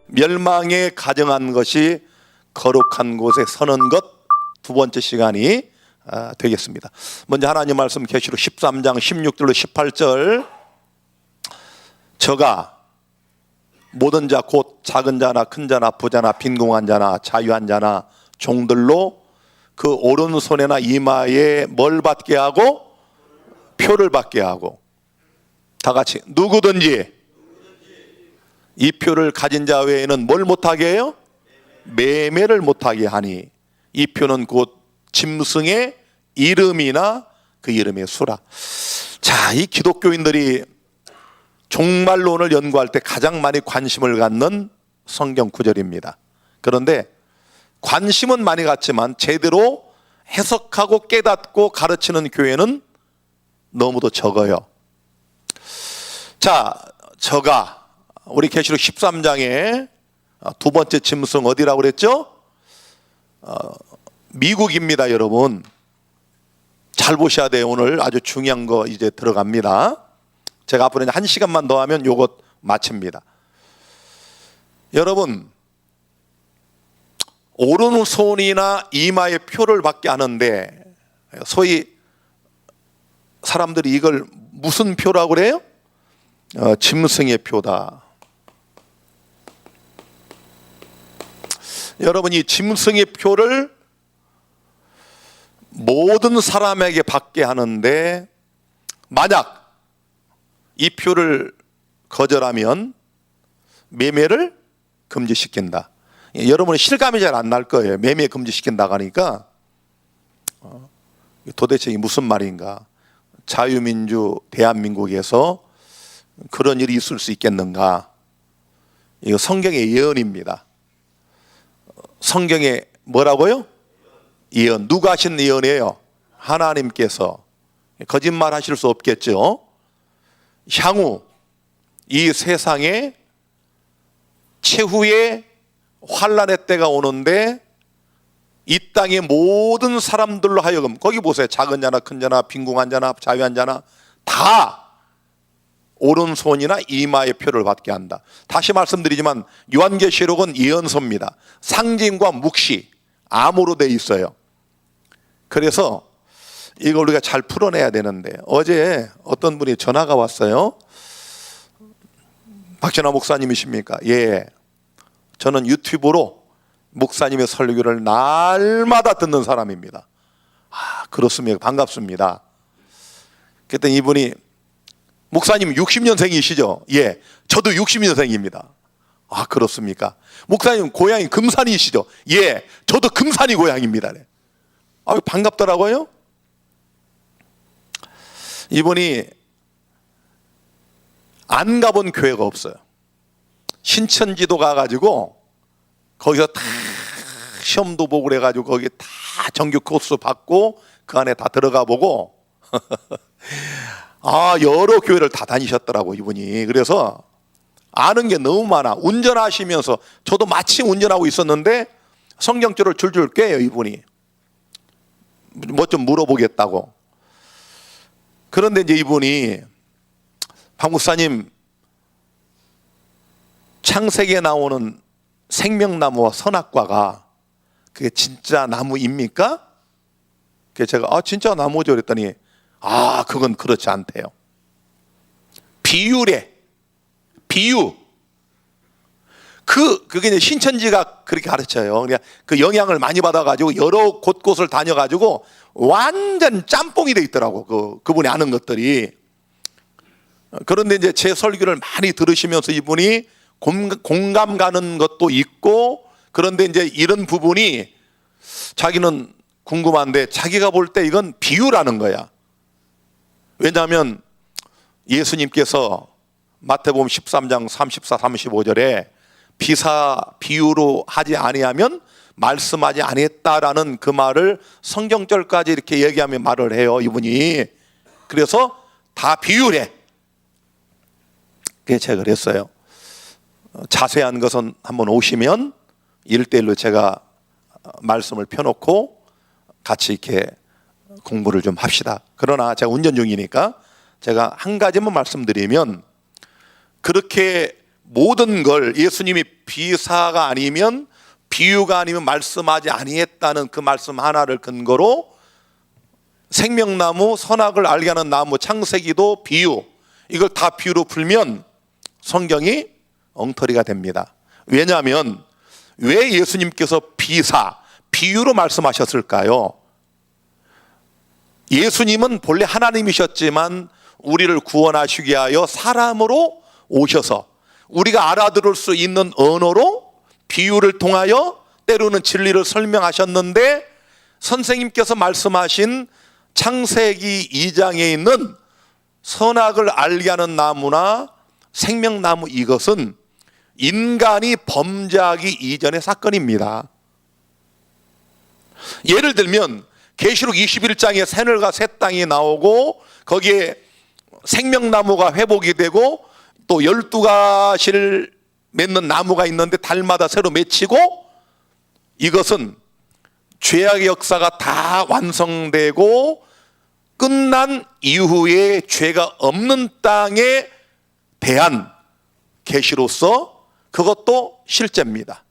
멸망에 가정한 것이 거룩한 곳에 서는 것, 두 번째 시간이 되겠습니다. 먼저 하나님 말씀 계시록 13장 16절로 18절. 저가 모든 자 곧 작은 자나 큰 자나 부자나 빈궁한 자나 자유한 자나 종들로 그 오른손에나 이마에 뭘 받게 하고? 표를 받게 하고. 다 같이 누구든지 이 표를 가진 자 외에는 뭘 못하게 해요? 매매를 못하게 하니 이 표는 곧 짐승의 이름이나 그 이름의 수라. 자, 이 기독교인들이 종말론을 연구할 때 가장 많이 관심을 갖는 성경 구절입니다. 그런데 관심은 많이 갖지만 제대로 해석하고 깨닫고 가르치는 교회는 너무도 적어요. 자, 저가 우리 계시록 13장에 두 번째 짐승 어디라고 그랬죠? 미국입니다, 여러분. 잘 보셔야 돼요. 오늘 아주 중요한 거 이제 들어갑니다. 제가 앞으로 1시간만 더 하면 요것 마칩니다. 여러분, 오른손이나 이마에 표를 받게 하는데 소위 사람들이 이걸 무슨 표라고 그래요? 짐승의 표다. 여러분, 이 짐승의 표를 모든 사람에게 받게 하는데 만약 이 표를 거절하면 매매를 금지시킨다. 여러분은 실감이 잘 안 날 거예요. 매매 금지시킨다고 하니까 도대체 이게 무슨 말인가? 자유민주 대한민국에서 그런 일이 있을 수 있겠는가? 이거 성경의 예언입니다. 성경에 뭐라고요? 예언. 누가 하신 예언이에요? 하나님께서. 거짓말 하실 수 없겠죠. 향후 이 세상에 최후의 환란의 때가 오는데 이 땅의 모든 사람들로 하여금, 거기 보세요. 작은 자나 큰 자나 빈궁한 자나 자유한 자나 다 오른손이나 이마의 표를 받게 한다. 다시 말씀드리지만 요한계시록은 예언서입니다. 상징과 묵시, 암호로 되어 있어요. 그래서 이걸 우리가 잘 풀어내야 되는데 어제 어떤 분이 전화가 왔어요. 박진아 목사님이십니까? 예. 저는 유튜브로 목사님의 설교를 날마다 듣는 사람입니다. 그렇습니까? 반갑습니다. 그랬더니 이분이 목사님 60년생이시죠? 예. 저도 60년생입니다. 그렇습니까? 목사님 고향이 금산이시죠? 예. 저도 금산이 고향입니다. 반갑더라고요. 이분이 안 가본 교회가 없어요. 신천지도 가가지고 거기서 다 시험도 보고 그래가지고 거기 다 정규 코스 받고 그 안에 다 들어가 보고 여러 교회를 다 다니셨더라고 이분이. 그래서 아는 게 너무 많아. 운전하시면서 저도 마침 운전하고 있었는데 성경줄을 줄줄 꿰요 이분이. 뭐 좀 물어보겠다고. 그런데 이제 이분이 박 목사님, 창세기에 나오는 생명나무와 선악과가 그게 진짜 나무입니까? 그래서 제가 진짜 나무죠 그랬더니 그건 그렇지 않대요. 비유래. 비유. 그게 이제 신천지가 그렇게 가르쳐요. 그러니까 그 영향을 많이 받아가지고 여러 곳곳을 다녀가지고 완전 짬뽕이 돼 있더라고. 그분이 아는 것들이. 그런데 이제 제 설교를 많이 들으시면서 이분이 공감 가는 것도 있고, 그런데 이제 이런 부분이 자기는 궁금한데 자기가 볼 때 이건 비유라는 거야. 왜냐하면 예수님께서 마태복음 13장 34, 35절에 비유로 하지 아니하면 말씀하지 아니했다라는 그 말을 성경절까지 이렇게 얘기하며 말을 해요 이분이. 그래서 다 비유래. 그게 제가 그랬어요. 자세한 것은 한번 오시면 1대1로 제가 말씀을 펴놓고 같이 이렇게 공부를 좀 합시다. 그러나 제가 운전 중이니까 제가 한 가지만 말씀드리면, 그렇게 모든 걸 예수님이 비사가 아니면, 비유가 아니면 말씀하지 아니했다는 그 말씀 하나를 근거로 생명나무, 선악을 알게 하는 나무, 창세기도 비유, 이걸 다 비유로 풀면 성경이 엉터리가 됩니다. 왜냐하면 왜 예수님께서 비유로 말씀하셨을까요? 예수님은 본래 하나님이셨지만 우리를 구원하시기 위하여 사람으로 오셔서 우리가 알아들을 수 있는 언어로 비유를 통하여 때로는 진리를 설명하셨는데, 선생님께서 말씀하신 창세기 2장에 있는 선악을 알게 하는 나무나 생명나무, 이것은 인간이 범죄하기 이전의 사건입니다. 예를 들면 계시록 21장에 새늘과 새 땅이 나오고 거기에 생명나무가 회복이 되고 또 12가지를 맺는 나무가 있는데 달마다 새로 맺히고, 이것은 죄악의 역사가 다 완성되고 끝난 이후에 죄가 없는 땅에 대한 계시로서 그것도 실제입니다.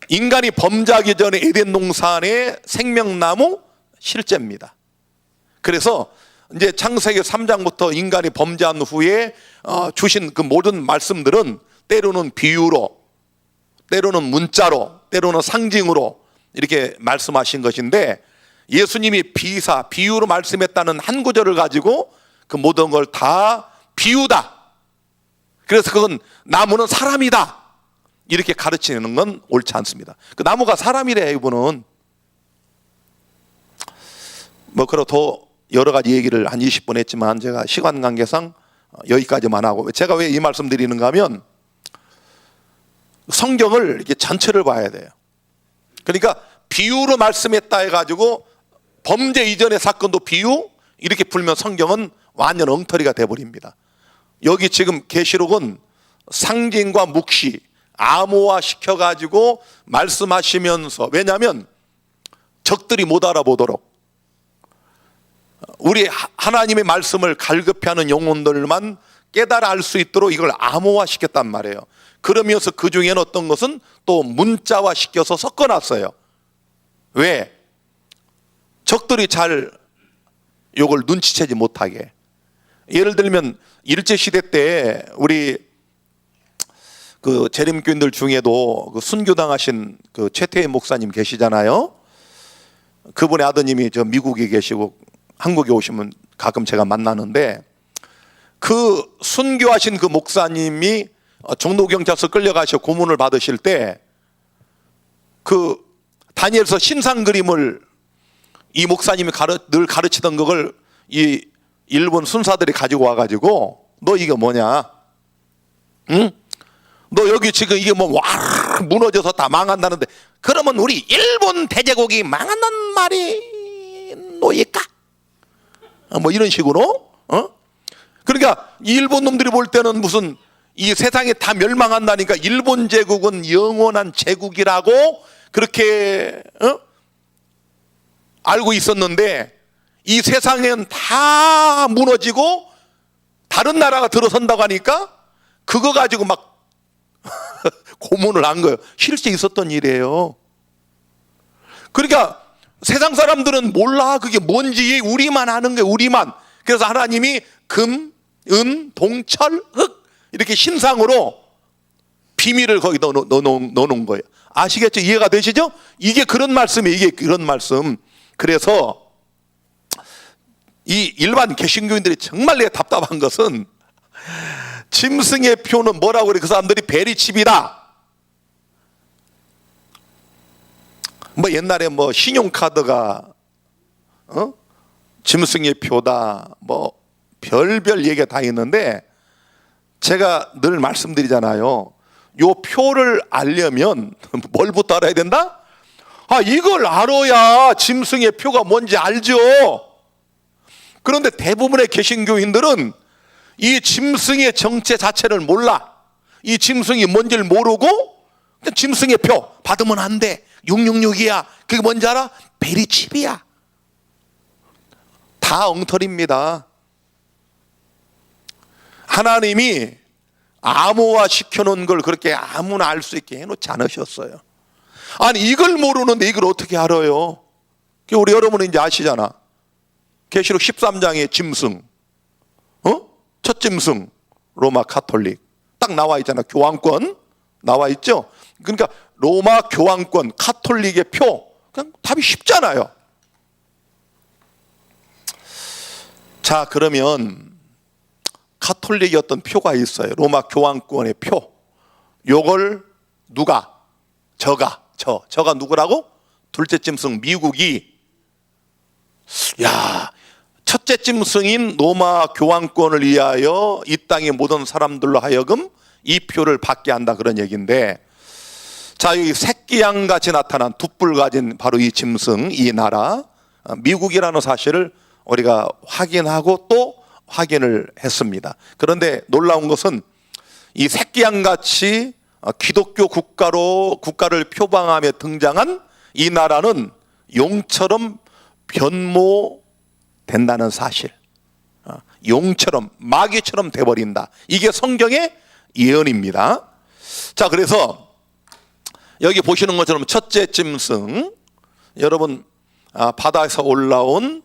인간이 범죄하기 전에 에덴 동산의 생명나무 실제입니다. 그래서 이제 창세기 3장부터 인간이 범죄한 후에 주신 그 모든 말씀들은 때로는 비유로, 때로는 문자로, 때로는 상징으로 이렇게 말씀하신 것인데, 예수님이 비유로 말씀했다는 한 구절을 가지고 그 모든 걸 다 비유다, 그래서 그건 나무는 사람이다, 이렇게 가르치는 건 옳지 않습니다. 그 나무가 사람이래, 이분은. 뭐 그렇고 더 여러 가지 얘기를 한 20분 했지만 제가 시간 관계상 여기까지만 하고, 제가 왜 이 말씀 드리는가 하면 성경을 이렇게 전체를 봐야 돼요. 그러니까 비유로 말씀했다 해가지고 범죄 이전의 사건도 비유, 이렇게 풀면 성경은 완전 엉터리가 돼버립니다. 여기 지금 계시록은 상징과 묵시, 암호화 시켜가지고 말씀하시면서, 왜냐하면 적들이 못 알아보도록 우리 하나님의 말씀을 갈급해하는 영혼들만 깨달아 알 수 있도록 이걸 암호화 시켰단 말이에요. 그러면서 그 중에는 어떤 것은 또 문자화 시켜서 섞어놨어요. 왜? 적들이 잘 이걸 눈치채지 못하게. 예를 들면 일제시대 때 우리 그 재림교인들 중에도 그 순교당하신 그 최태희 목사님 계시잖아요. 그분의 아드님이 저 미국에 계시고 한국에 오시면 가끔 제가 만나는데, 그 순교하신 그 목사님이 종로경찰서 끌려가셔 고문을 받으실 때 그 다니엘서 신상 그림을 이 목사님이 늘 가르치던 그걸 이 일본 순사들이 가지고 와가지고, 너 이게 뭐냐? 응? 너 여기 지금 이게 뭐 와 무너져서 다 망한다는데, 그러면 우리 일본 대제국이 망한단 말이 노일까? 뭐 이런 식으로. 그러니까 일본 놈들이 볼 때는 무슨 이 세상에 다 멸망한다니까 일본 제국은 영원한 제국이라고 그렇게 알고 있었는데, 이 세상엔 다 무너지고 다른 나라가 들어선다고 하니까 그거 가지고 막 고문을 한 거예요. 실제 있었던 일이에요. 그러니까 세상 사람들은 몰라 그게 뭔지, 우리만 아는 거예요, 우리만. 그래서 하나님이 금, 은, 동철, 흙 이렇게 신상으로 비밀을 거기 넣어놓은 거예요. 아시겠죠? 이해가 되시죠? 이게 그런 말씀이에요. 이게 그런 말씀. 그래서 이 일반 개신교인들이 정말 내가 답답한 것은, 짐승의 표는 뭐라고 그래? 그 사람들이 베리칩이다. 뭐 옛날에 뭐 신용카드가 짐승의 표다, 뭐 별별 얘기가 다 있는데, 제가 늘 말씀드리잖아요. 요 표를 알려면 뭘부터 알아야 된다? 이걸 알아야 짐승의 표가 뭔지 알죠. 그런데 대부분의 개신교인들은 이 짐승의 정체 자체를 몰라. 이 짐승이 뭔지를 모르고 그냥 짐승의 표 받으면 안 돼, 666이야. 그게 뭔지 알아? 베리칩이야. 다 엉터리입니다. 하나님이 암호화 시켜놓은 걸 그렇게 아무나 알 수 있게 해놓지 않으셨어요. 아니 이걸 모르는데 이걸 어떻게 알아요? 우리 여러분은 이제 아시잖아. 계시록 13장의 짐승, 첫 짐승 로마 가톨릭 딱 나와 있잖아. 교황권 나와 있죠. 그러니까 로마 교황권 가톨릭의 표, 그냥 답이 쉽잖아요. 자, 그러면 가톨릭이 어떤 표가 있어요. 로마 교황권의 표. 요걸 누가? 저가 누구라고? 둘째 짐승 미국이, 야, 첫째 짐승인 로마 교황권을 위하여 이 땅의 모든 사람들로 하여금 이 표를 받게 한다, 그런 얘기인데, 자, 여기 새끼양같이 나타난 두 뿔 가진 바로 이 짐승, 이 나라 미국이라는 사실을 우리가 확인하고 또 확인을 했습니다. 그런데 놀라운 것은 이 새끼양같이 기독교 국가를 표방하며 등장한 이 나라는 용처럼 변모된다는 사실. 용처럼, 마귀처럼 돼버린다. 이게 성경의 예언입니다. 자, 그래서 여기 보시는 것처럼 첫째 짐승, 여러분 바다에서 올라온,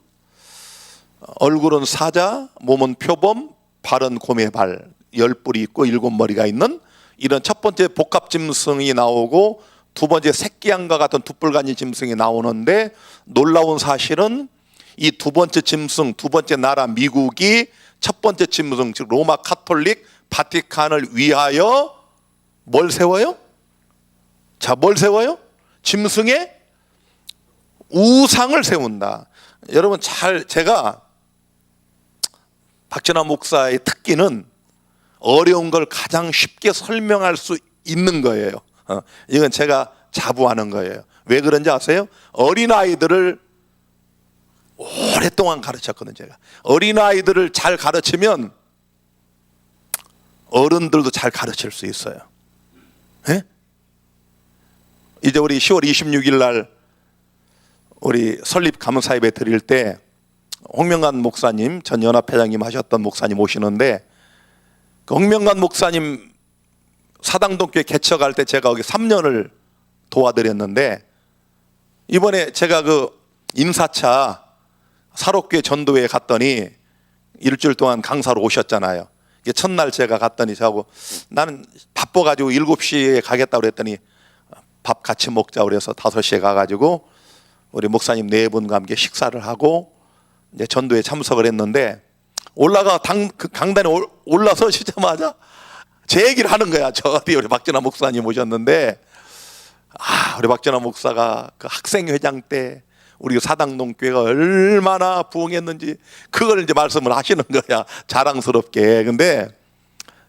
얼굴은 사자, 몸은 표범, 발은 곰의 발, 10뿔이 있고 7머리가 있는 이런 첫 번째 복합 짐승이 나오고, 두 번째 새끼양과 같은 두 뿔 가진 짐승이 나오는데, 놀라운 사실은 이 두 번째 짐승, 두 번째 나라 미국이 첫 번째 짐승, 즉 로마 가톨릭 바티칸을 위하여 뭘 세워요? 자, 뭘 세워요? 짐승의 우상을 세운다. 여러분 제가 박진환 목사의 특기는 어려운 걸 가장 쉽게 설명할 수 있는 거예요. 이건 제가 자부하는 거예요. 왜 그런지 아세요? 어린아이들을 오랫동안 가르쳤거든요. 제가 어린아이들을 잘 가르치면 어른들도 잘 가르칠 수 있어요. 네? 이제 우리 10월 26일 날 우리 설립 감사 예배 드릴 때 홍명관 목사님, 전 연합회장님 하셨던 목사님 오시는데, 그 홍명관 목사님 사당동교회 개척할 때 제가 거기 3년을 도와드렸는데, 이번에 제가 그 인사차 사록교회 전도회에 갔더니 일주일 동안 강사로 오셨잖아요. 첫날 제가 갔더니 저하고, 나는 바빠가지고 7시에 가겠다고 그랬더니 밥 같이 먹자고 그래서 5시에 가가지고 우리 목사님 4분과 함께 식사를 하고 이제 전도에 참석을 했는데, 올라가 그 강단에 올라서시자마자 제 얘기를 하는 거야. 저한테 우리 박진환 목사님 오셨는데, 우리 박진환 목사가 그 학생회장 때 우리 사당동 교회가 얼마나 부흥했는지 그걸 이제 말씀을 하시는 거야, 자랑스럽게. 근데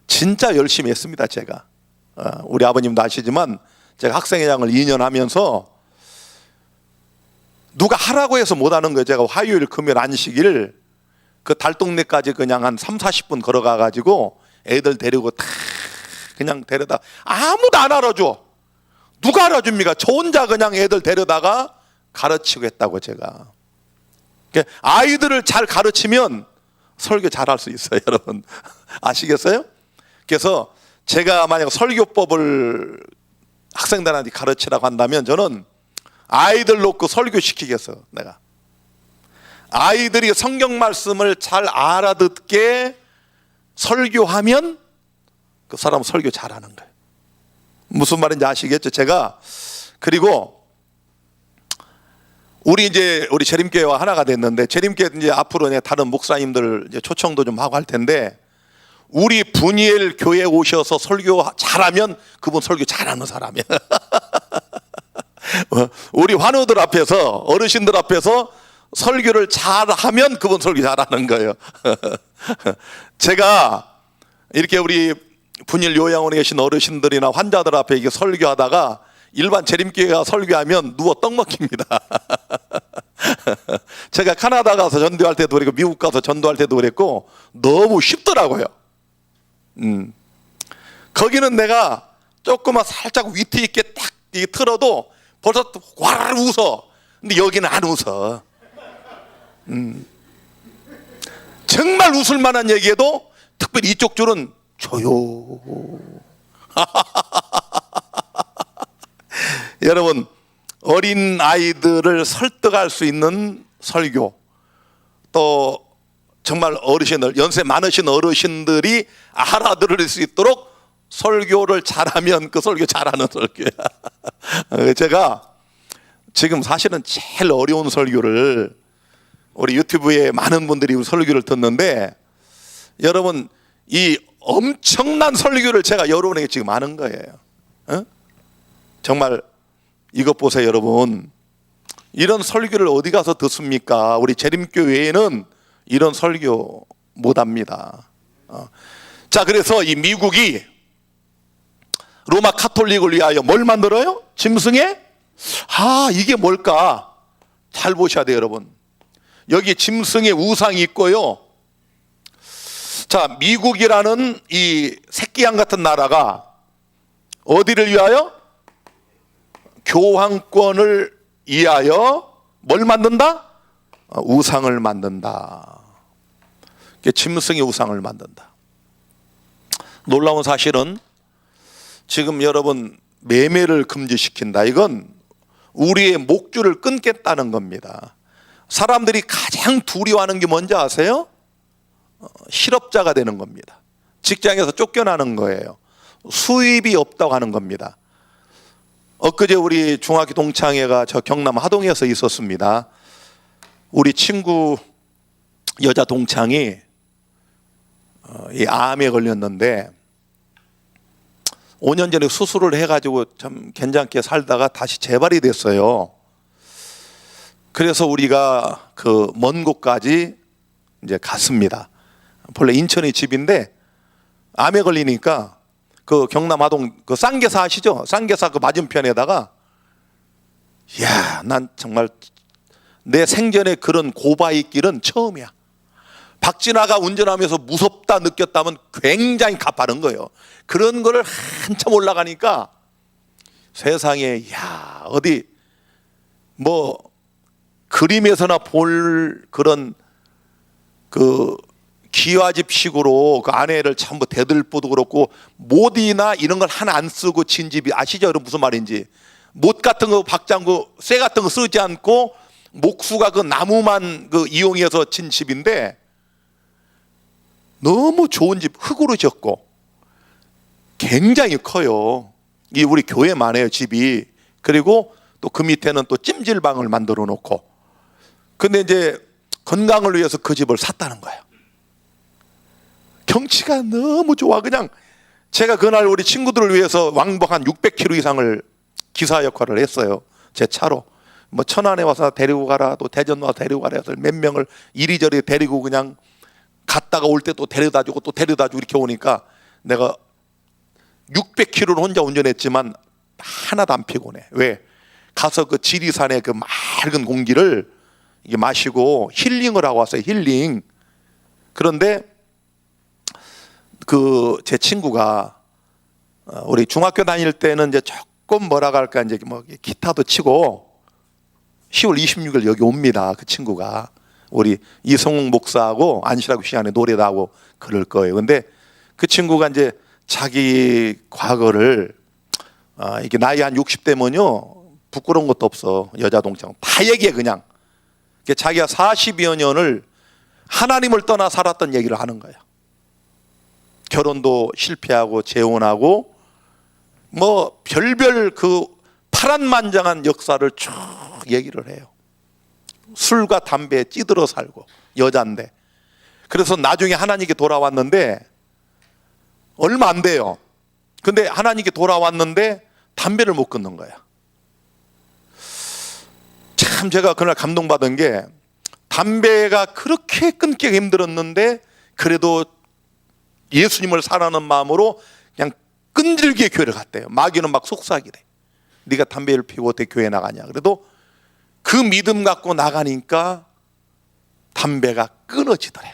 진짜 열심히 했습니다. 제가 우리 아버님도 아시지만 제가 학생회장을 2년 하면서 누가 하라고 해서 못하는 거예요. 제가 화요일, 금요일, 안식일 그 달동네까지 그냥 한 30-40분 걸어가가지고 애들 데리고 다 그냥 데려다, 아무도 안 알아줘. 누가 알아줍니까? 저 혼자 그냥 애들 데려다가 가르치고 했다고. 제가 아이들을 잘 가르치면 설교 잘할 수 있어요. 여러분 아시겠어요? 그래서 제가 만약 설교법을 학생들한테 가르치라고 한다면 저는 아이들 놓고 설교시키겠어. 내가 아이들이 성경 말씀을 잘 알아듣게 설교하면 그 사람은 설교 잘하는 거예요. 무슨 말인지 아시겠죠? 제가 그리고 우리 재림교회와 하나가 됐는데, 재림교회 이제 앞으로 다른 목사님들 이제 초청도 좀 하고 할 텐데, 우리 분이엘 교회 오셔서 설교 잘하면 그분 설교 잘하는 사람이야. 우리 환우들 앞에서, 어르신들 앞에서 설교를 잘하면 그분 설교 잘하는 거예요. 제가 이렇게 우리 분일 요양원에 계신 어르신들이나 환자들 앞에 이게 설교하다가 일반 재림교회가 설교하면 누워 떡 먹힙니다. 제가 캐나다 가서 전도할 때도 그랬고 미국 가서 전도할 때도 그랬고 너무 쉽더라고요. 거기는 내가 조금만 살짝 위트 있게 딱 틀어도 벌써 와르르 웃어. 근데 여기는 안 웃어. 정말 웃을 만한 얘기해도 특별히 이쪽 줄은 조용. 여러분, 어린 아이들을 설득할 수 있는 설교, 또 정말 어르신들, 연세 많으신 어르신들이 알아들을 수 있도록 설교를 잘하면 그 설교 잘하는 설교야. 제가 지금 사실은 제일 어려운 설교를 우리 유튜브에 많은 분들이 설교를 듣는데, 여러분 이 엄청난 설교를 제가 여러분에게 지금 하는 거예요. 정말 이것 보세요. 여러분, 이런 설교를 어디 가서 듣습니까? 우리 재림교회에는 이런 설교 못합니다. 자, 그래서 이 미국이 로마 카톨릭을 위하여 뭘 만들어요? 짐승의? 이게 뭘까? 잘 보셔야 돼요, 여러분. 여기 짐승의 우상이 있고요. 자, 미국이라는 이 새끼양 같은 나라가 어디를 위하여? 교황권을 위하여 뭘 만든다? 우상을 만든다. 짐승의 우상을 만든다. 놀라운 사실은 지금 여러분, 매매를 금지시킨다. 이건 우리의 목줄을 끊겠다는 겁니다. 사람들이 가장 두려워하는 게 뭔지 아세요? 실업자가 되는 겁니다. 직장에서 쫓겨나는 거예요. 수입이 없다고 하는 겁니다. 엊그제 우리 중학교 동창회가 저 경남 하동에서 있었습니다. 우리 친구 여자 동창이 이 암에 걸렸는데 5년 전에 수술을 해가지고 참 괜찮게 살다가 다시 재발이 됐어요. 그래서 우리가 그 먼 곳까지 이제 갔습니다. 본래 인천의 집인데 암에 걸리니까 그 경남 하동 그 쌍계사 아시죠? 쌍계사 그 맞은편에다가, 이야, 난 정말 내 생전에 그런 고바위 길은 처음이야. 박진아가 운전하면서 무섭다 느꼈다면 굉장히 가파른 거예요. 그런 거를 한참 올라가니까 세상에, 야, 어디 뭐 그림에서나 볼 그런 그 기와집식으로 그 아내를 전부 대들보도 그렇고, 못이나 이런 걸 하나 안 쓰고 진 집이, 아시죠? 여러분 무슨 말인지. 못 같은 거 박장구 쇠 같은 거 쓰지 않고 목수가 그 나무만 그 이용해서 진 집인데, 너무 좋은 집, 흙으로 지었고 굉장히 커요. 이 우리 교회만 해요, 집이. 그리고 또 그 밑에는 또 찜질방을 만들어 놓고. 근데 이제 건강을 위해서 그 집을 샀다는 거예요. 경치가 너무 좋아. 그냥 제가 그날 우리 친구들을 위해서 왕복 한 600km 이상을 기사 역할을 했어요. 제 차로. 뭐 천안에 와서 데리고 가라, 또 대전 와서 데리고 가라 해서 몇 명을 이리저리 데리고 그냥 갔다가 올 때 또 데려다 주고 또 데려다 주고 이렇게 오니까 내가 600km를 혼자 운전했지만 하나도 안 피곤해. 왜? 가서 그 지리산의 그 맑은 공기를 이게 마시고 힐링을 하고 왔어요. 힐링. 그런데 그 제 친구가 우리 중학교 다닐 때는 이제 조금 뭐라고 할까, 이제 뭐 기타도 치고 10월 26일 여기 옵니다. 그 친구가 우리 이성웅 목사하고 안시라고 시간에 노래도 하고 그럴 거예요. 근데 그 친구가 이제 자기 과거를 이게 나이 한 60대면요 부끄러운 것도 없어. 여자 동창 다 얘기해. 그냥 자기가 40여 년을 하나님을 떠나 살았던 얘기를 하는 거예요. 결혼도 실패하고 재혼하고 뭐 별별 그 파란만장한 역사를 쭉 얘기를 해요. 술과 담배에 찌들어 살고, 여잔데. 그래서 나중에 하나님께 돌아왔는데 얼마 안 돼요. 근데 하나님께 돌아왔는데 담배를 못 끊는 거야. 참 제가 그날 감동받은 게, 담배가 그렇게 끊기가 힘들었는데 그래도 예수님을 사랑하는 마음으로 그냥 끈질기게 교회를 갔대요. 마귀는 막 속삭이래. 네가 담배를 피우고 어떻게 교회 나가냐. 그래도 그 믿음 갖고 나가니까 담배가 끊어지더래.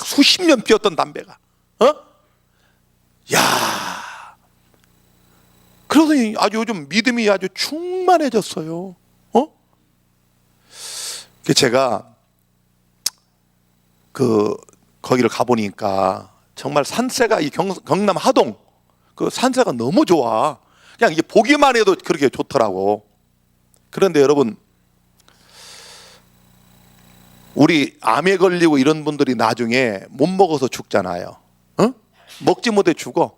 수십 년 피웠던 담배가. 야, 그러더니 아주 요즘 믿음이 아주 충만해졌어요. 제가 그 거기를 가보니까 정말 산세가 이 경남 하동 그 산세가 너무 좋아. 그냥 이게 보기만 해도 그렇게 좋더라고. 그런데 여러분, 우리 암에 걸리고 이런 분들이 나중에 못 먹어서 죽잖아요. 어? 먹지 못해 죽어.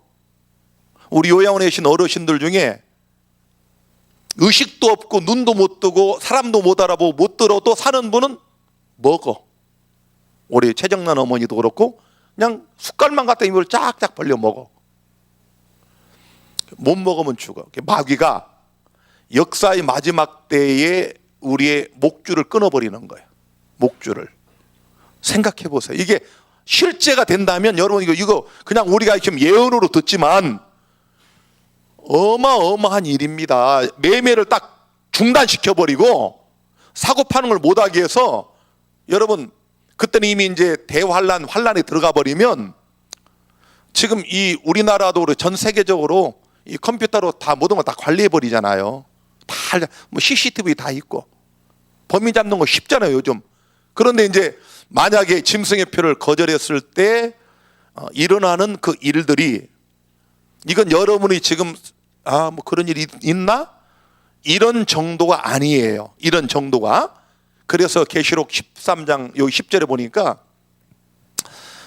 우리 요양원에 계신 어르신들 중에 의식도 없고 눈도 못 뜨고 사람도 못 알아보고 못 들어도 사는 분은 먹어. 우리 최정란 어머니도 그렇고 그냥 숟갈만 갖다 입을 쫙쫙 벌려 먹어. 못 먹으면 죽어. 마귀가 역사의 마지막 때에 우리의 목줄을 끊어버리는 거예요. 목줄을. 생각해 보세요. 이게 실제가 된다면 여러분 이거 그냥 우리가 지금 예언으로 듣지만 어마어마한 일입니다. 매매를 딱 중단시켜버리고 사고 파는 걸 못하게 해서 여러분 그때는 이미 이제 환란에 들어가 버리면 지금 이 우리나라도 전 세계적으로 이 컴퓨터로 다 모든 걸 다 관리해 버리잖아요. 다 뭐 CCTV 다 있고 범인 잡는 거 쉽잖아요 요즘. 그런데 이제 만약에 짐승의 표를 거절했을 때 일어나는 그 일들이 이건 여러분이 지금 뭐 그런 일이 있나? 이런 정도가 아니에요. 이런 정도가. 그래서 계시록 13장 여기 10절에 보니까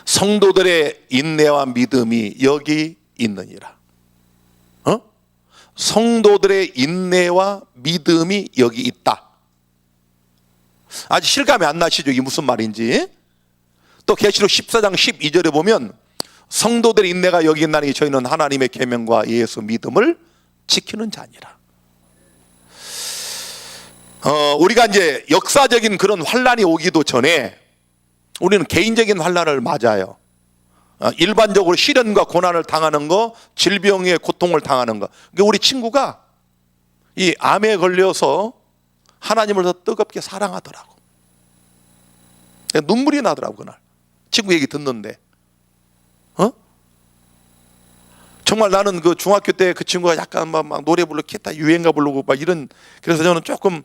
성도들의 인내와 믿음이 여기 있느니라. 성도들의 인내와 믿음이 여기 있다. 아직 실감이 안 나시죠? 이게 무슨 말인지. 또 계시록 14장 12절에 보면 성도들의 인내가 여기 있나니 저희는 하나님의 계명과 예수 믿음을 지키는 자니라. 우리가 이제 역사적인 그런 환란이 오기도 전에 우리는 개인적인 환란을 맞아요. 일반적으로 시련과 고난을 당하는 거, 질병의 고통을 당하는 거. 그러니까 우리 친구가 이 암에 걸려서 하나님을 더 뜨겁게 사랑하더라고. 눈물이 나더라고 그날. 친구 얘기 듣는데. 정말 나는 그 중학교 때 그 친구가 약간 막 노래 부르고 기타 유행가 부르고 막 이런, 그래서 저는 조금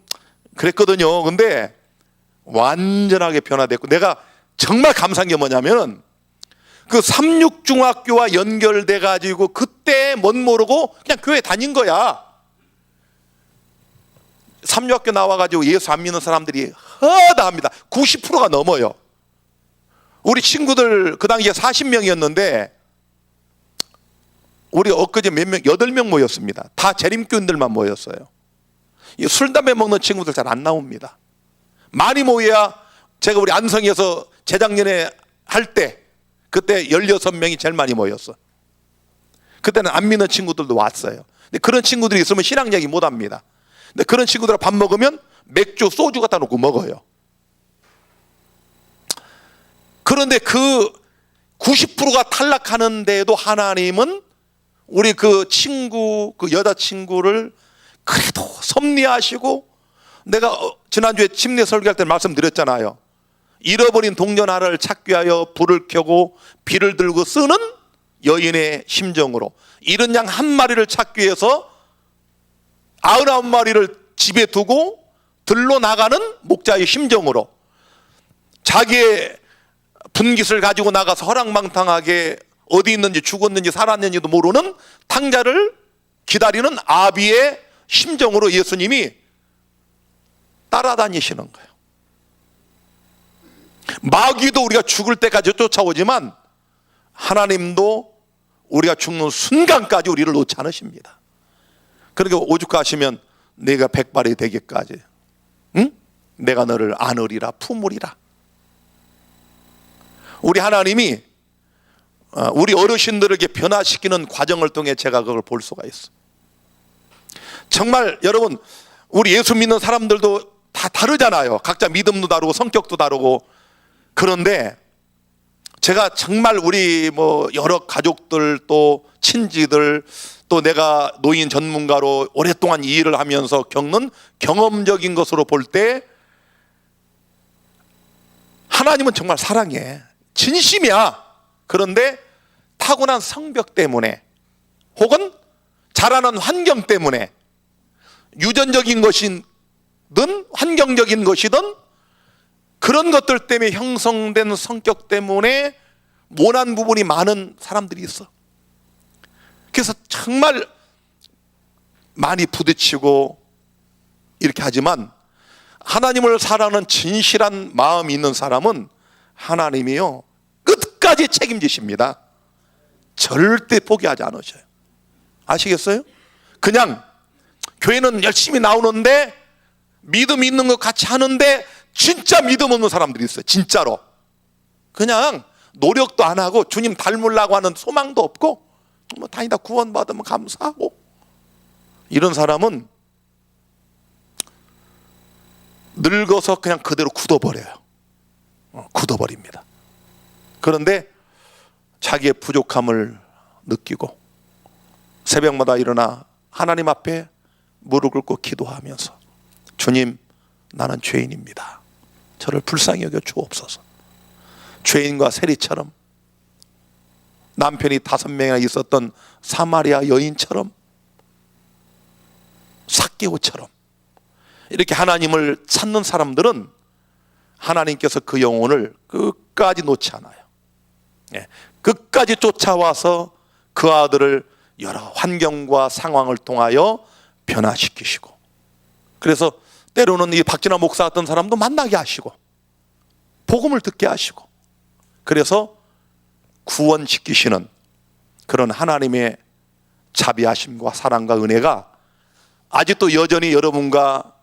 그랬거든요. 근데 완전하게 변화됐고, 내가 정말 감사한 게 뭐냐면 그 삼육중학교와 연결돼 가지고 그때 멋 모르고 그냥 교회 다닌 거야. 삼육학교 나와가지고 예수 안 믿는 사람들이 허다합니다. 90%가 넘어요. 우리 친구들 그 당시에 40명이었는데 우리 엊그제 몇 명, 8명 모였습니다. 다 재림교인들만 모였어요. 술 담배 먹는 친구들 잘 안 나옵니다. 많이 모여야, 제가 우리 안성에서 재작년에 할 때 그때 16명이 제일 많이 모였어. 그때는 안 믿는 친구들도 왔어요. 근데 그런 친구들이 있으면 신앙 얘기 못 합니다. 근데 그런 친구들 밥 먹으면 맥주, 소주 갖다 놓고 먹어요. 그런데 그 90%가 탈락하는데도 하나님은 우리 그 친구, 그 여자친구를 그래도 섭리하시고, 내가 지난주에 침례 설교할 때 말씀드렸잖아요. 잃어버린 동전 하나를 찾기 위하여 불을 켜고 비를 들고 쓰는 여인의 심정으로, 잃은 양 한 마리를 찾기 위해서 99마리를 집에 두고 들로 나가는 목자의 심정으로, 자기의 분깃을 가지고 나가서 허랑방탕하게 어디 있는지 죽었는지 살았는지도 모르는 탕자를 기다리는 아비의 심정으로 예수님이 따라다니시는 거예요. 마귀도 우리가 죽을 때까지 쫓아오지만 하나님도 우리가 죽는 순간까지 우리를 놓지 않으십니다. 그러니까 오죽하시면 내가 백발이 되기까지, 응? 내가 너를 안으리라 품으리라. 우리 하나님이 우리 어르신들에게 변화시키는 과정을 통해 제가 그걸 볼 수가 있어요. 정말 여러분, 우리 예수 믿는 사람들도 다 다르잖아요. 각자 믿음도 다르고 성격도 다르고. 그런데 제가 정말 우리 뭐 여러 가족들, 또 친지들, 또 내가 노인 전문가로 오랫동안 이 일을 하면서 겪는 경험적인 것으로 볼 때 하나님은 정말 사랑해. 진심이야. 그런데 타고난 성벽 때문에, 혹은 자라는 환경 때문에, 유전적인 것이든 환경적인 것이든 그런 것들 때문에 형성된 성격 때문에 모난 부분이 많은 사람들이 있어. 그래서 정말 많이 부딪히고 이렇게 하지만 하나님을 사랑하는 진실한 마음이 있는 사람은 하나님이요 끝까지 책임지십니다. 절대 포기하지 않으셔요. 아시겠어요? 그냥 교회는 열심히 나오는데 믿음 있는 것 같이 하는데 진짜 믿음 없는 사람들이 있어요. 진짜로 그냥 노력도 안 하고 주님 닮으려고 하는 소망도 없고 뭐 다니다 구원받으면 감사하고, 이런 사람은 늙어서 그냥 그대로 굳어버려요. 굳어버립니다. 그런데 자기의 부족함을 느끼고 새벽마다 일어나 하나님 앞에 무릎 꿇고 기도하면서 주님, 나는 죄인입니다. 저를 불쌍히 여겨 주옵소서. 죄인과 세리처럼, 남편이 5명이나 있었던 사마리아 여인처럼, 삭개오처럼 이렇게 하나님을 찾는 사람들은 하나님께서 그 영혼을 끝까지 놓지 않아요. 끝까지 쫓아와서 그 아들을 여러 환경과 상황을 통하여 변화시키시고, 그래서 때로는 이 박진아 목사 같은 사람도 만나게 하시고 복음을 듣게 하시고, 그래서 구원시키시는 그런 하나님의 자비하심과 사랑과 은혜가 아직도 여전히 여러분과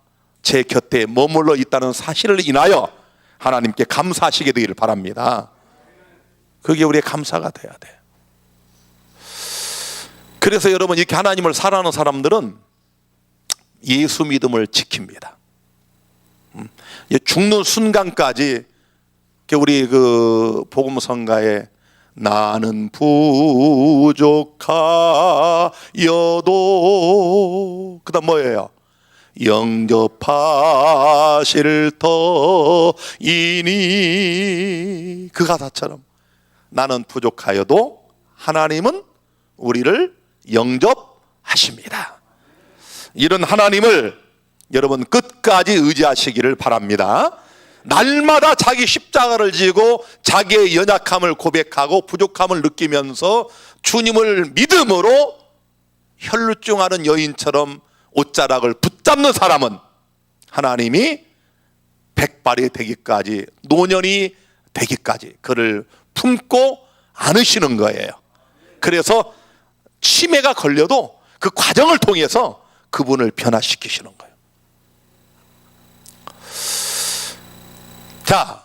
제 곁에 머물러 있다는 사실을 인하여 하나님께 감사하시게 되기를 바랍니다. 그게 우리의 감사가 돼야 돼. 그래서 여러분, 이렇게 하나님을 사랑하는 사람들은 예수 믿음을 지킵니다. 죽는 순간까지 우리 그 복음성가에 나는 부족하여도, 그 다음 뭐예요? 영접하실 터이니, 그 가사처럼 나는 부족하여도 하나님은 우리를 영접하십니다. 이런 하나님을 여러분 끝까지 의지하시기를 바랍니다. 날마다 자기 십자가를 지고 자기의 연약함을 고백하고 부족함을 느끼면서 주님을 믿음으로 혈루증하는 여인처럼 옷자락을 붙잡는 사람은 하나님이 백발이 되기까지, 노년이 되기까지 그를 품고 안으시는 거예요. 그래서 치매가 걸려도 그 과정을 통해서 그분을 변화시키시는 거예요. 자,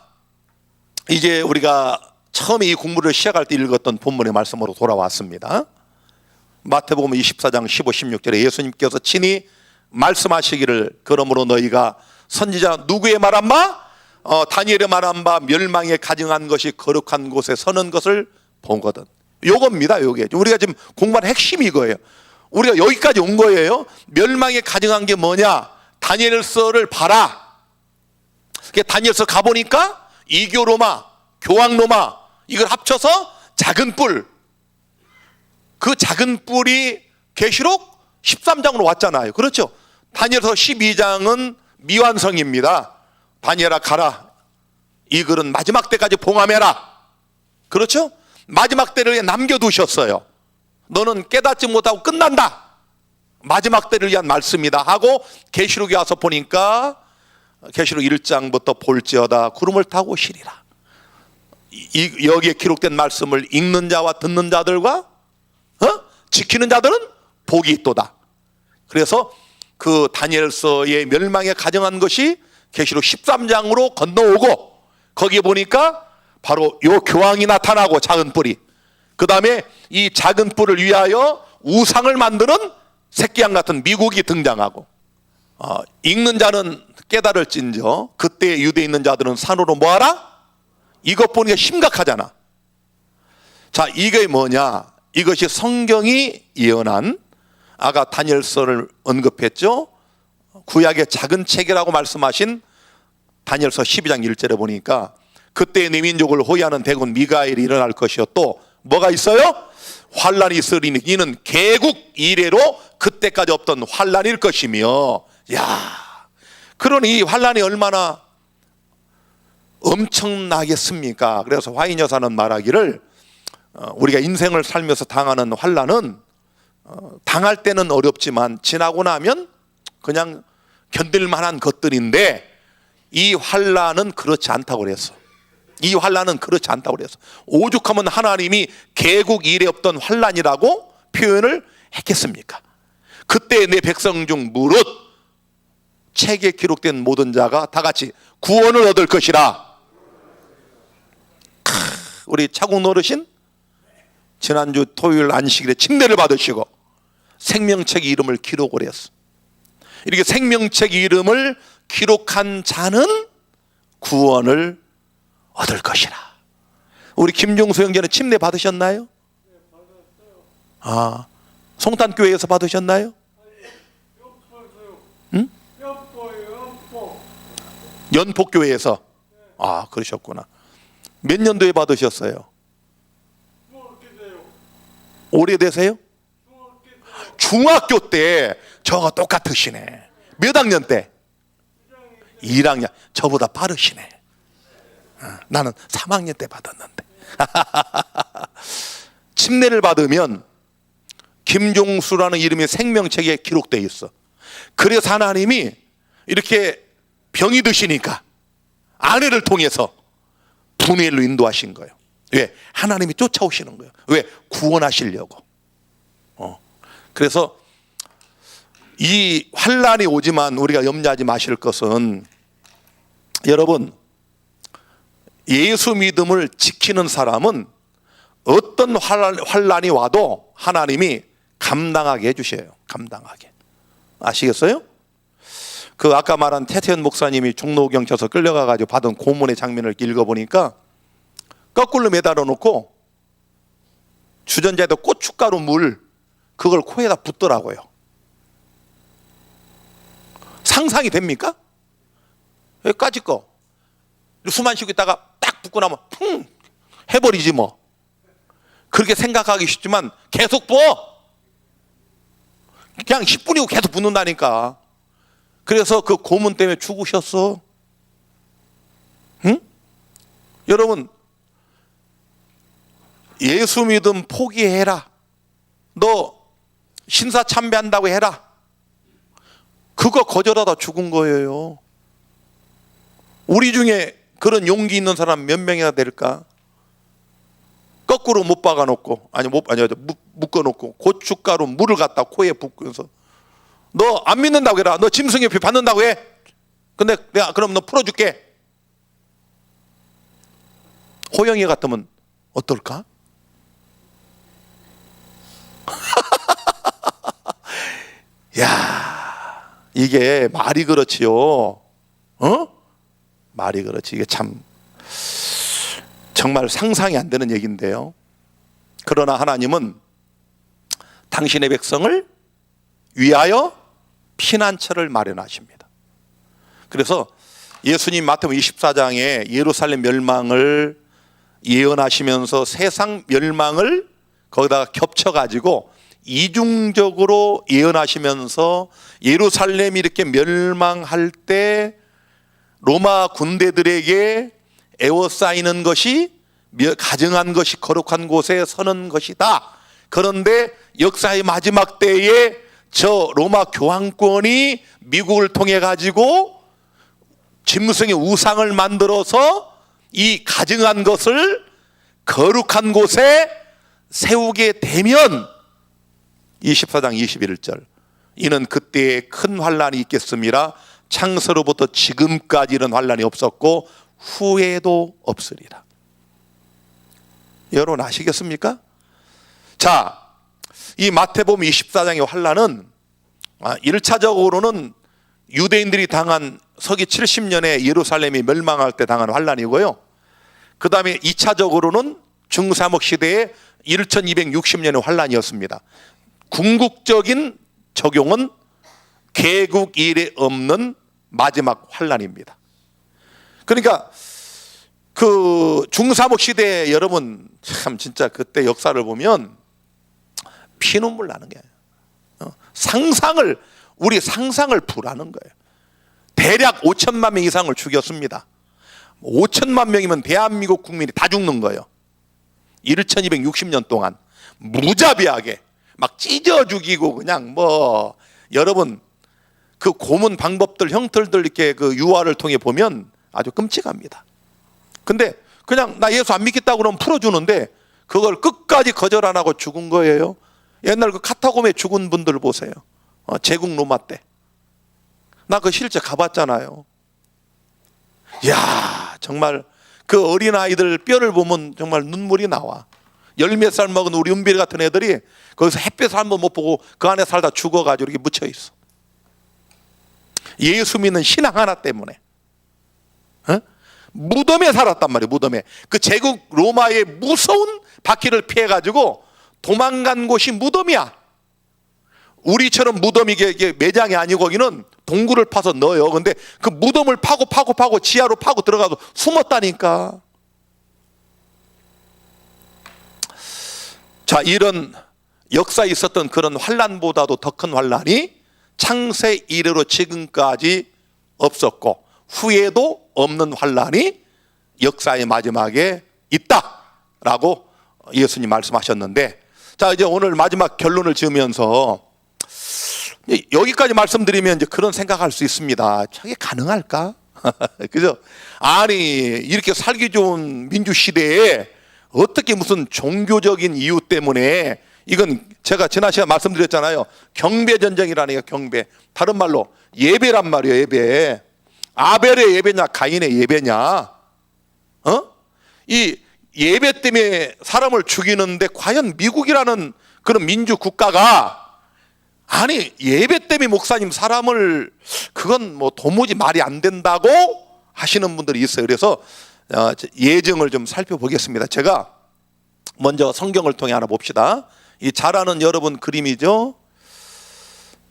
이제 우리가 처음에 이 공부를 시작할 때 읽었던 본문의 말씀으로 돌아왔습니다. 마태복음 24장 15, 16절에 예수님께서 친히 말씀하시기를, 그러므로 너희가 선지자 누구의 말한 바? 다니엘의 말한 바 멸망에 가증한 것이 거룩한 곳에 서는 것을 보거든. 요겁니다. 요게 우리가 지금 공부하는 핵심이 이거예요. 우리가 여기까지 온 거예요. 멸망에 가증한 게 뭐냐? 다니엘서를 봐라. 다니엘서 가보니까 이교로마, 교황로마 이걸 합쳐서 작은 뿔, 그 작은 뿔이 계시록 13장으로 왔잖아요. 그렇죠? 다니엘서 12장은 미완성입니다. 다니엘아 가라, 이 글은 마지막 때까지 봉함해라. 그렇죠? 마지막 때를 위해 남겨두셨어요. 너는 깨닫지 못하고 끝난다. 마지막 때를 위한 말씀이다 하고 계시록에 와서 보니까 계시록 1장부터 볼지어다 구름을 타고 오시리라. 여기에 기록된 말씀을 읽는 자와 듣는 자들과 지키는 자들은 복이 있도다. 그래서 그 다니엘서의 멸망에 가증한 것이 계시록 13장으로 건너오고, 거기에 보니까 바로 요 교황이 나타나고 작은 뿔이, 그 다음에 이 작은 뿔을 위하여 우상을 만드는 새끼양 같은 미국이 등장하고, 읽는 자는 깨달을진저 그때 유대에 있는 자들은 산으로 뭐하라? 이것 보니까 심각하잖아. 자, 이게 뭐냐? 이것이 성경이 예언한, 아까 다니엘서를 언급했죠. 구약의 작은 책이라고 말씀하신 다니엘서 12장 1절에 보니까 그때 내 민족을 호위하는 대군 미가엘이 일어날 것이요, 또 뭐가 있어요? 환란이 있으리니 이는 개국 이래로 그때까지 없던 환란일 것이며. 야, 그러니 이 환란이 얼마나 엄청나겠습니까? 그래서 화인 여사는 말하기를 우리가 인생을 살면서 당하는 환난은 당할 때는 어렵지만 지나고 나면 그냥 견딜 만한 것들인데, 이 환난은 그렇지 않다고 그랬어. 이 환난은 그렇지 않다고 그랬어. 오죽하면 하나님이 개국 이래 없던 환난이라고 표현을 했겠습니까? 그때 내 백성 중 무릇 책에 기록된 모든 자가 다 같이 구원을 얻을 것이라. 우리 차국 어르신 지난주 토요일 안식일에 침례를 받으시고 생명책 이름을 기록을 했어. 이렇게 생명책 이름을 기록한 자는 구원을 얻을 것이라. 우리 김종수 형제는 침례 받으셨나요? 송탄교회에서 받으셨나요? 응? 연포교회에서. 그러셨구나. 몇 년도에 받으셨어요? 오래되세요? 중학교 때. 저가 똑같으시네. 몇 학년 때? 1학년. 저보다 빠르시네. 나는 3학년 때 받았는데. 침례를 받으면 김종수라는 이름이 생명책에 기록되어 있어. 그래서 하나님이 이렇게 병이 드시니까 아내를 통해서 분회로 인도하신 거예요. 왜? 하나님이 쫓아오시는 거예요. 왜? 구원하시려고. 그래서 이 환난이 오지만 우리가 염려하지 마실 것은, 여러분, 예수 믿음을 지키는 사람은 어떤 환난이 와도 하나님이 감당하게 해주셔요. 감당하게. 아시겠어요? 그 아까 말한 태태현 목사님이 종로경찰서 끌려가가지고 받은 고문의 장면을 읽어보니까 거꾸로 매달아 놓고 주전자에다 고춧가루 물 그걸 코에다 붓더라고요. 상상이 됩니까? 여기까지 거 숨 안 쉬고 있다가 딱 붓고 나면 쿵 해버리지 뭐. 그렇게 생각하기 쉽지만 계속 부어. 그냥 10분이고 계속 붓는다니까. 그래서 그 고문 때문에 죽으셨어. 응? 여러분, 예수 믿음 포기해라. 너 신사 참배한다고 해라. 그거 거절하다 죽은 거예요. 우리 중에 그런 용기 있는 사람 몇 명이나 될까? 거꾸로 못 박아놓고, 묶어놓고 고춧가루 물을 갖다 코에 붓고서 너 안 믿는다고 해라. 너 짐승협회 받는다고 해. 근데 내가 그럼 너 풀어줄게. 호영이 같으면 어떨까? 야, 이게 말이 그렇지요. 말이 그렇지. 이게 참 정말 상상이 안 되는 얘기인데요. 그러나 하나님은 당신의 백성을 위하여 피난처를 마련하십니다. 그래서 예수님 마태복음 24장에 예루살렘 멸망을 예언하시면서 세상 멸망을 거기다가 겹쳐가지고 이중적으로 예언하시면서 예루살렘이 이렇게 멸망할 때 로마 군대들에게 에워싸이는 것이 가증한 것이 거룩한 곳에 서는 것이다. 그런데 역사의 마지막 때에 저 로마 교황권이 미국을 통해 가지고 짐승의 우상을 만들어서 이 가증한 것을 거룩한 곳에 세우게 되면 24장 21절 이는 그때에 큰 환난이 있겠음이라 창세로부터 지금까지 이런 환난이 없었고 후에도 없으리라. 여러분 아시겠습니까? 자, 이 마태복음 24장의 환난은 1차적으로는 유대인들이 당한 서기 70년에 예루살렘이 멸망할 때 당한 환난이고요. 그 다음에 2차적으로는 중삼국 시대의 1260년의 환난이었습니다. 궁극적인 적용은 개국 이래 없는 마지막 환난입니다. 그러니까 그 중삼국 시대에 여러분 참 진짜 그때 역사를 보면 피눈물 나는 게 우리 상상을 불하는 거예요. 대략 5천만 명 이상을 죽였습니다. 5천만 명이면 대한민국 국민이 다 죽는 거예요. 1260년 동안 무자비하게 막 찢어 죽이고 그냥 뭐 여러분 그 고문 방법들 형틀들 이렇게 그 유화를 통해 보면 아주 끔찍합니다. 근데 그냥 나 예수 안 믿겠다고 그러면 풀어주는데 그걸 끝까지 거절 안 하고 죽은 거예요. 옛날 그 카타콤에 죽은 분들 보세요. 제국 로마 때. 나 그 실제 가봤잖아요. 이야 정말 그 어린아이들 뼈를 보면 정말 눈물이 나와. 10몇 살 먹은 우리 은비 같은 애들이 거기서 햇빛을 한 번 못 보고 그 안에 살다 죽어가지고 이렇게 묻혀 있어. 예수 믿는 신앙 하나 때문에. 무덤에 살았단 말이에요. 무덤에. 그 제국 로마의 무서운 바퀴를 피해가지고 도망간 곳이 무덤이야. 우리처럼 무덤이 이게 매장이 아니고 거기는 동굴을 파서 넣어요. 근데 그 무덤을 파고 지하로 파고 들어가서 숨었다니까. 자, 이런 역사에 있었던 그런 환난보다도 더 큰 환난이 창세 이래로 지금까지 없었고 후에도 없는 환난이 역사의 마지막에 있다라고 예수님 말씀하셨는데, 자 이제 오늘 마지막 결론을 지으면서 여기까지 말씀드리면 이제 그런 생각할 수 있습니다. 저게 가능할까? 그죠? 아니 이렇게 살기 좋은 민주 시대에 어떻게 무슨 종교적인 이유 때문에, 이건 제가 지난 시간에 말씀드렸잖아요. 경배 전쟁이라니까. 경배. 다른 말로 예배란 말이에요. 예배. 아벨의 예배냐 가인의 예배냐? 이 예배 때문에 사람을 죽이는데 과연 미국이라는 그런 민주 국가가, 아니 예배 때문에 목사님 사람을, 그건 뭐 도무지 말이 안 된다고 하시는 분들이 있어요. 그래서 예정을 좀 살펴보겠습니다. 제가 먼저 성경을 통해 하나 봅시다. 이 잘 아는 여러분 그림이죠.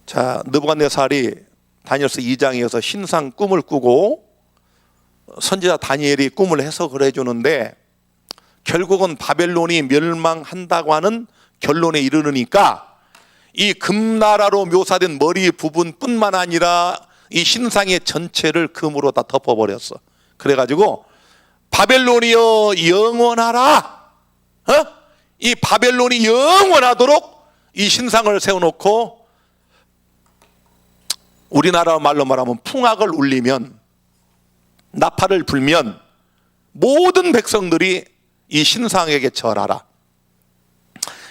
자, 느부갓네살이 다니엘서 2장에서 신상 꿈을 꾸고 선지자 다니엘이 꿈을 해석을 해주는데 결국은 바벨론이 멸망한다고 하는 결론에 이르르니까 이 금나라로 묘사된 머리 부분뿐만 아니라 이 신상의 전체를 금으로 다 덮어버렸어. 그래가지고 바벨론이여 영원하라. 이 바벨론이 영원하도록 이 신상을 세워놓고, 우리나라 말로 말하면 풍악을 울리면, 나팔을 불면 모든 백성들이 이 신상에게 절하라.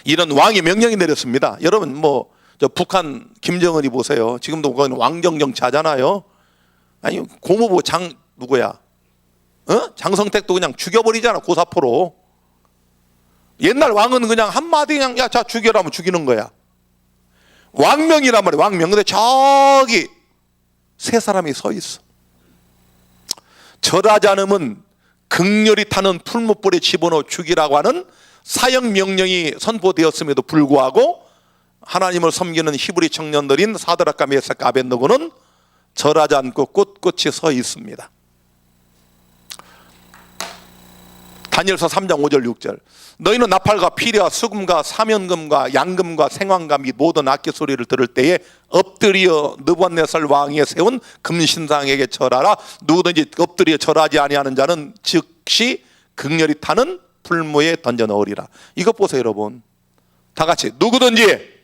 이런 왕이 명령이 내렸습니다. 여러분 뭐 저 북한 김정은이 보세요. 지금도 거기는 왕정정치하잖아요. 아니 고모부 장 누구야? 장성택도 그냥 죽여버리잖아. 고사포로. 옛날 왕은 그냥 한마디 그냥 야 자 죽여라 하면 죽이는 거야. 왕명이란 말이야. 왕명. 근데 저기 세 사람이 서 있어. 절하지 않으면 극렬히 타는 풀무불에 집어넣어 죽이라고 하는 사형 명령이 선포되었음에도 불구하고 하나님을 섬기는 히브리 청년들인 사드락과 메삭과 아벳느고는 절하지 않고 꿋꿋이 서 있습니다. 다니엘서 3장 5절 6절. 너희는 나팔과 피리와 수금과 사면금과 양금과 생황과 및 모든 악기 소리를 들을 때에 엎드려 느부갓네살 왕이 세운 금신상에게 절하라. 누구든지 엎드려 절하지 아니하는 자는 즉시 극렬히 타는 풀무에 던져 넣으리라. 이것 보세요 여러분. 다 같이 누구든지.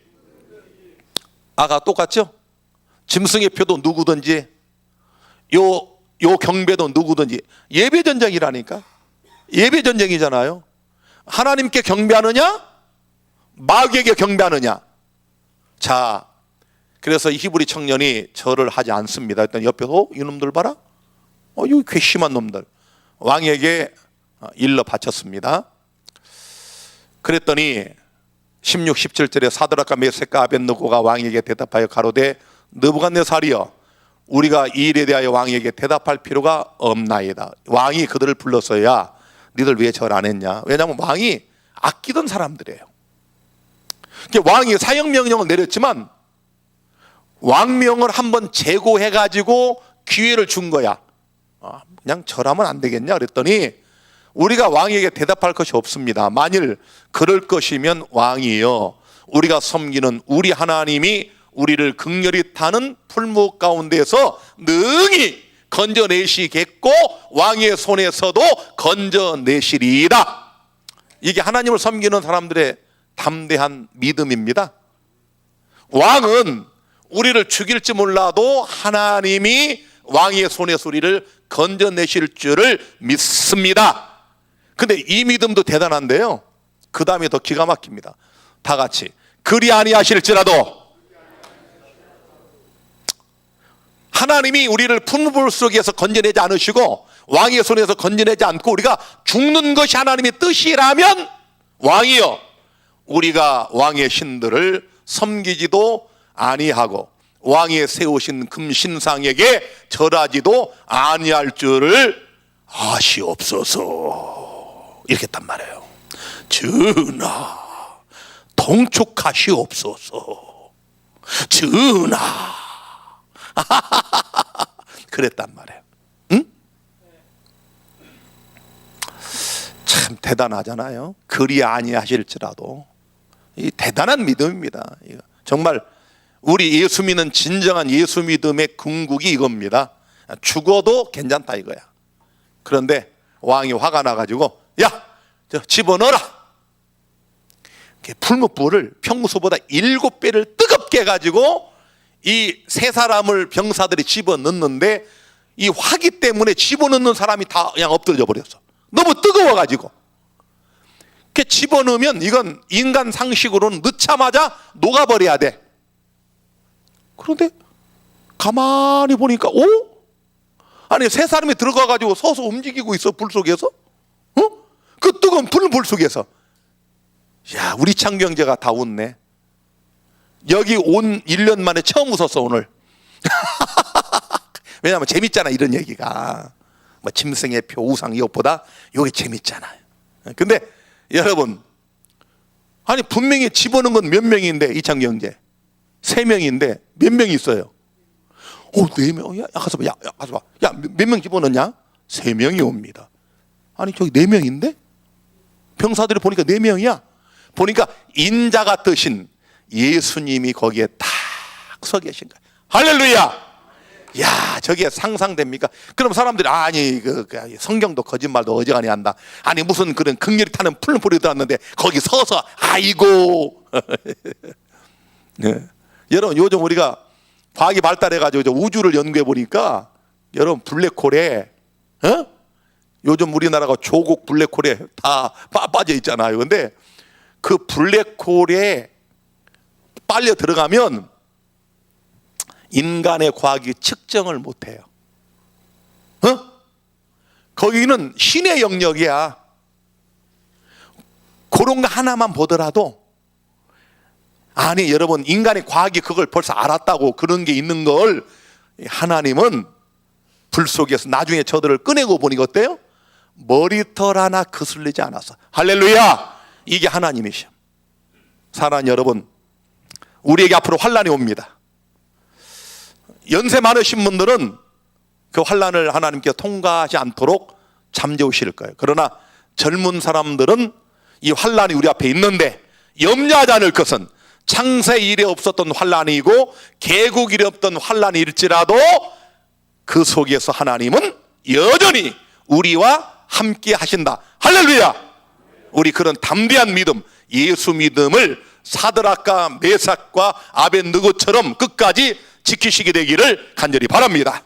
아까 똑같죠? 짐승의 표도 누구든지, 요 경배도 누구든지. 예배전쟁이라니까. 예배전쟁이잖아요. 하나님께 경배하느냐 마귀에게 경배하느냐. 자, 그래서 이 히브리 청년이 절을 하지 않습니다. 일단 옆에서 이놈들 봐라, 이 괘씸한 놈들, 왕에게 일러 바쳤습니다. 그랬더니 16, 17절에 사드락과 메섹과 아벳느고가 왕에게 대답하여 가로되 느부갓네살이여 우리가 이 일에 대하여 왕에게 대답할 필요가 없나이다. 왕이 그들을 불렀어야 니들 왜 절 안 했냐. 왜냐하면 왕이 아끼던 사람들이에요. 왕이 사형명령을 내렸지만 왕명을 한번 재고해가지고 기회를 준 거야. 그냥 절하면 안 되겠냐 그랬더니 우리가 왕에게 대답할 것이 없습니다. 만일 그럴 것이면 왕이여 우리가 섬기는 우리 하나님이 우리를 극렬히 타는 풀무 가운데서 능히 건져내시겠고 왕의 손에서도 건져내시리이다. 이게 하나님을 섬기는 사람들의 담대한 믿음입니다. 왕은 우리를 죽일지 몰라도 하나님이 왕의 손에서 우리를 건져내실 줄을 믿습니다. 근데 이 믿음도 대단한데요, 그 다음에 더 기가 막힙니다. 다 같이 그리 아니하실지라도, 하나님이 우리를 풀물 속에서 건져내지 않으시고 왕의 손에서 건져내지 않고 우리가 죽는 것이 하나님의 뜻이라면, 왕이여 우리가 왕의 신들을 섬기지도 아니하고 왕의 세우신 금신상에게 절하지도 아니할 줄을 아시옵소서. 이렇게 했단 말이에요. 전하 동촉하시옵소서. 전하 그랬단 말이에요. 응? 참 대단하잖아요. 그리 아니하실지라도. 이 대단한 믿음입니다. 정말 우리 예수 믿는 진정한 예수 믿음의 궁극이 이겁니다. 죽어도 괜찮다 이거야. 그런데 왕이 화가 나가지고 야, 저 집어넣어라. 풀무불을 평소보다 7배를 뜨겁게 해가지고 이 세 사람을 병사들이 집어넣는데, 이 화기 때문에 집어넣는 사람이 다 그냥 엎드려 버렸어. 너무 뜨거워가지고. 이렇게 집어넣으면 이건 인간 상식으로는 넣자마자 녹아버려야 돼. 그런데 가만히 보니까 아니 세 사람이 들어가가지고 서서 움직이고 있어. 불 속에서. 그 뜨거운 불 속에서. 야, 우리 창경제가 다 웃네. 여기 온 1년 만에 처음 웃었어 오늘. 왜냐하면 재밌잖아 이런 얘기가. 뭐 짐승의 표 우상 이것보다 이게 재밌잖아요. 근데 여러분, 아니 분명히 집어넣은 건 몇 명인데, 이창경제 3명인데 몇 명이 있어요? 4명. 야 가서 봐. 야 가서 봐. 야 몇 명 집어넣냐? 3명이 옵니다. 아니 저기 4명인데? 병사들이 보니까 4명이야. 보니까 인자가 뜨신 예수님이 거기에 딱 서 계신 거야. 할렐루야. 야, 저게 상상됩니까? 그럼 사람들이 아니 그 성경도 거짓말도 어지간히 한다. 아니 무슨 그런 극렬히 타는 풀무불이 들었는데 거기 서서 아이고. 네. 여러분 요즘 우리가 과학이 발달해가지고 우주를 연구해 보니까 여러분 블랙홀에 요즘 우리나라가 조국 블랙홀에 다 빠져 있잖아요. 근데 그 블랙홀에 빨려 들어가면 인간의 과학이 측정을 못해요. 거기는 신의 영역이야. 그런 거 하나만 보더라도, 아니 여러분 인간의 과학이 그걸 벌써 알았다고 그런 게 있는 걸 하나님은 불 속에서 나중에 저들을 꺼내고 보니까 어때요? 머리털 하나 거슬리지 않았어. 할렐루야. 이게 하나님이셔. 사랑하는 여러분, 우리에게 앞으로 환난이 옵니다. 연세 많으신 분들은 그 환난을 하나님께 통과하지 않도록 잠재우실 거예요. 그러나 젊은 사람들은 이 환난이 우리 앞에 있는데 염려하지 않을 것은 창세 이래 없었던 환난이고 개국 이래 없던 환난일지라도 그 속에서 하나님은 여전히 우리와 함께 하신다. 할렐루야. 우리 그런 담대한 믿음, 예수 믿음을 사드락과 메삭과 아벤느고처럼 끝까지 지키시게 되기를 간절히 바랍니다.